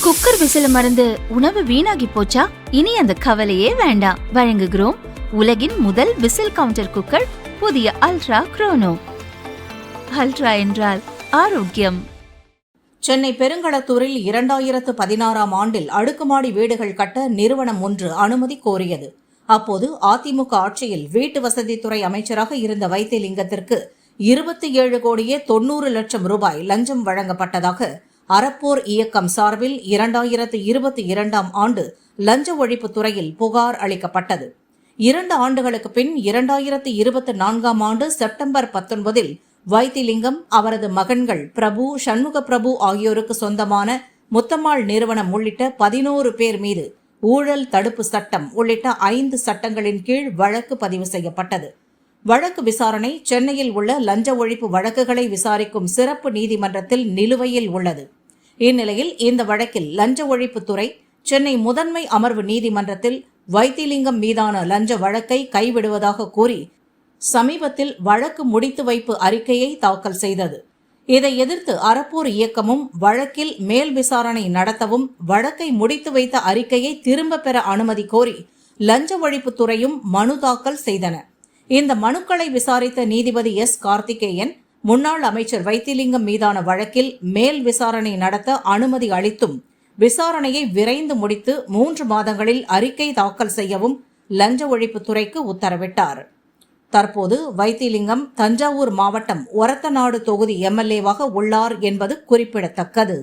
Cooker விசில மறந்து உணவு வீணாகி போச்சா? இனி அந்த கவலையே வேண்டாம். வழங்குகிறோம் உலகின் முதல் விசில் கவுண்டர் குக்கர், புதிய அல்ட்ரா குரோனோ. அல்ட்ரா என்றால் ஆரோக்கியம். சென்னை பெருங்களத்தூரில் 2016ஆம் ஆண்டில் அடுக்குமாடி வீடுகள் கட்ட நிறுவனம் ஒன்று அனுமதி கோரியது. அப்போது அதிமுக ஆட்சியில் வீட்டு வசதித்துறை அமைச்சராக இருந்த வைத்திலிங்கத்திற்கு 27,90,00,000 ரூபாய் லஞ்சம் வழங்கப்பட்டதாக அறப்போர் இயக்கம் சார்பில் 2022ஆம் ஆண்டு லஞ்ச ஒழிப்புத் துறையில் புகார் அளிக்கப்பட்டது. 2 ஆண்டுகளுக்கு பின் 2024ஆம் ஆண்டு செப்டம்பர் 19இல் வைத்திலிங்கம், அவரது மகன்கள் பிரபு, சண்முக பிரபு ஆகியோருக்கு சொந்தமான முத்தம்மாள் நிறுவனம் உள்ளிட்ட 11 பேர் மீது ஊழல் தடுப்பு சட்டம் உள்ளிட்ட 5 சட்டங்களின் கீழ் வழக்கு பதிவு செய்யப்பட்டது. வழக்கு விசாரணை சென்னையில் உள்ள லஞ்ச ஒழிப்பு வழக்குகளை விசாரிக்கும் சிறப்பு நீதிமன்றத்தில் நிலுவையில் உள்ளது. இந்நிலையில் இந்த வழக்கில் லஞ்ச ஒழிப்புத்துறை சென்னை முதன்மை அமர்வு நீதிமன்றத்தில் வைத்திலிங்கம் மீதான லஞ்ச வழக்கை கைவிடுவதாக கூறி சமீபத்தில் வழக்கு முடித்து வைப்பு அறிக்கையை தாக்கல் செய்தது. இதை எதிர்த்து அறப்போர் இயக்கமும் வழக்கில் மேல் விசாரணை நடத்தவும் வழக்கை முடித்து வைத்த அறிக்கையை திரும்ப பெற அனுமதி கோரி லஞ்ச ஒழிப்புத்துறையும் மனு தாக்கல் செய்தன. இந்த மனுக்களை விசாரித்த நீதிபதி எஸ். கார்த்திகேயன் முன்னாள் அமைச்சர் வைத்திலிங்கம் மீதான வழக்கில் மேல் விசாரணை நடத்த அனுமதி அளித்தும் விசாரணையை விரைந்து முடித்து 3 மாதங்களில் அறிக்கை தாக்கல் செய்யவும் லஞ்ச ஒழிப்புத்துறைக்கு உத்தரவிட்டார். தற்போது வைத்திலிங்கம் தஞ்சாவூர் மாவட்டம் ஒரத்தநாடு தொகுதி எம்எல்ஏவாக உள்ளார் என்பது குறிப்பிடத்தக்கது.